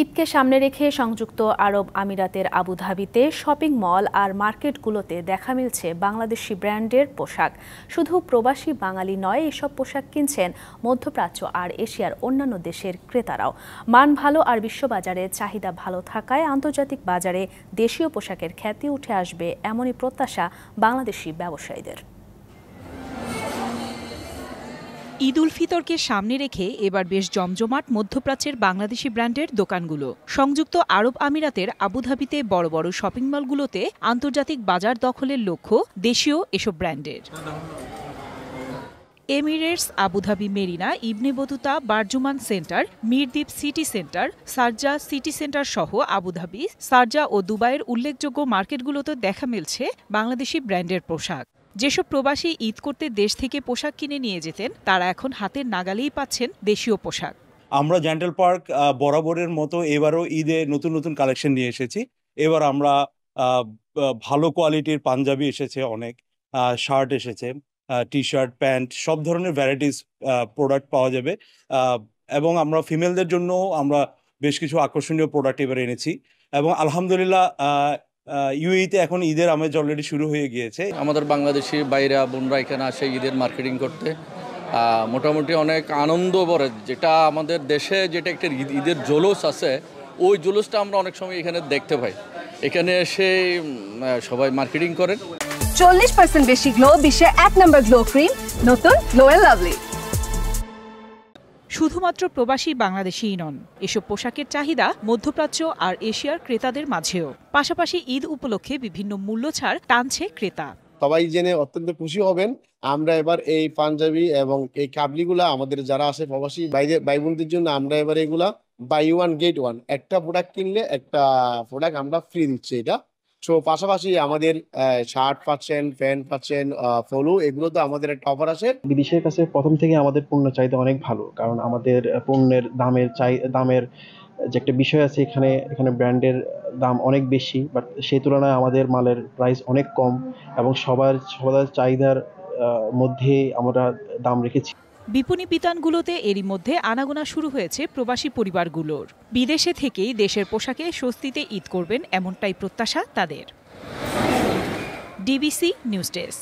ঈদকে সামনে রেখে সংযুক্ত আরব আমিরাতের আবুধাবিতে শপিং মল আর মার্কেটগুলোতে দেখা মিলছে বাংলাদেশি ব্র্যান্ডের পোশাক। শুধু প্রবাসী বাঙালি নয়, এসব পোশাক কিনছেন মধ্যপ্রাচ্য আর এশিয়ার অন্যান্য দেশের ক্রেতারাও। মান ভালো আর বিশ্ববাজারে চাহিদা ভালো থাকায় আন্তর্জাতিক বাজারে দেশীয় পোশাকের খ্যাতি উঠে আসবে, এমনই প্রত্যাশা বাংলাদেশি ব্যবসায়ীদের। ঈদ উল ফিতরকে সামনে রেখে এবার বেশ জমজমাট মধ্যপ্রাচ্যের বাংলাদেশি ব্র্যান্ডের দোকানগুলো। সংযুক্ত আরব আমিরাতের আবুধাবিতে বড় বড় শপিং মলগুলোতে আন্তর্জাতিক বাজার দখলের লক্ষ্য দেশীয় এসব ব্র্যান্ডের। Emirates, Abu Dhabi Marina, Ibn Battuta, BurJuman Centre, Mirdif City Centre, Sharjah City Centre সহ আবুধাবি, শারজাহ ও দুবাইয়ের উল্লেখযোগ্য মার্কেটগুলোতে দেখা মিলছে বাংলাদেশি ব্র্যান্ডের পোশাক। যেসব প্রবাসী ঈদ করতে দেশ থেকে পোশাক কিনে নিয়ে যেতেন, তারা এখন হাতের নাগালেই পাচ্ছেন দেশীয় পোশাক। আমরা জেন্টাল পার্ক বরাবরের মতো এবারও ঈদে নতুন নতুন কালেকশন নিয়ে এসেছি। এবার আমরা ভালো কোয়ালিটির পাঞ্জাবি এসেছে, অনেক শার্ট এসেছে, টি শার্ট, প্যান্ট, সব ধরনের ভ্যারাইটিস প্রোডাক্ট পাওয়া যাবে। এবং আমরা ফিমেলদের জন্য আমরা বেশ কিছু আকর্ষণীয় প্রোডাক্ট এবার এনেছি এবং আলহামদুলিল্লাহ ইউএইতে এখন ঈদের আমেজ অলরেডি শুরু হয়ে গিয়েছে। আমাদের বাংলাদেশি বাইরা বোনরা এখানে আসে ঈদের মার্কেটিং করতে, মোটামুটি অনেক আনন্দ করে। যেটা আমাদের দেশে যেটা একটা ঈদের জলুস আছে, ওই জলুসটা আমরা অনেক সময় এখানে দেখতে পাই। এখানে এসে সবাই মার্কেটিং করেন। 40% বেশি গ্লো, বিশ্বের 1 নম্বর গ্লো ক্রিম, নতুন গ্লো এন্ড লাভলি। শুধুমাত্র প্রবাসী বাংলাদেশিই নন, এসব পোশাকের চাহিদা মধ্যপ্রাচ্য আর এশিয়ার ক্রেতাদের মাঝেও। পাশাপাশি ঈদ উপলক্ষে বিভিন্ন মূল্য ছাড় টানছে ক্রেতা। সবাই জেনে অত্যন্ত খুশি হবেন, আমরা এবার এই পাঞ্জাবি এবং এই কাবলিগুলা আমাদের যারা আছে প্রবাসী ভাই বোনদের জন্য আমরা এবার এগুলা বাই ওয়ান গেট ওয়ান, একটা প্রোডাক্ট কিনলে একটা প্রোডাক্ট আমরা ফ্রি দিচ্ছি। এটা তো পাশাপাশি আমাদের শার্ট পাচ্ছেন, প্যান্ট পাচ্ছেন, ফলো, এগুলো তো আমাদের একটা অফার আছে। বিদেশের কাছে প্রথম থেকে আমাদের পণ্য চাহিদা অনেক ভালো, কারণ আমাদের পণ্যের দামের যে একটা বিষয় আছে, এখানে ব্র্যান্ডের দাম অনেক বেশি, বাট সেই তুলনায় আমাদের মালের প্রাইস অনেক কম এবং সবার চাহিদার মধ্যে আমরা দাম রেখেছি। বিপণী বিতানগুলোতে এরই মধ্যে আনাগোনা শুরু হয়েছে প্রবাসী পরিবারগুলোর। বিদেশে থেকেই দেশের পোশাকে স্বস্তিতে ঈদ করবেন, এমনটাই প্রত্যাশা তাদের। DBC news desk.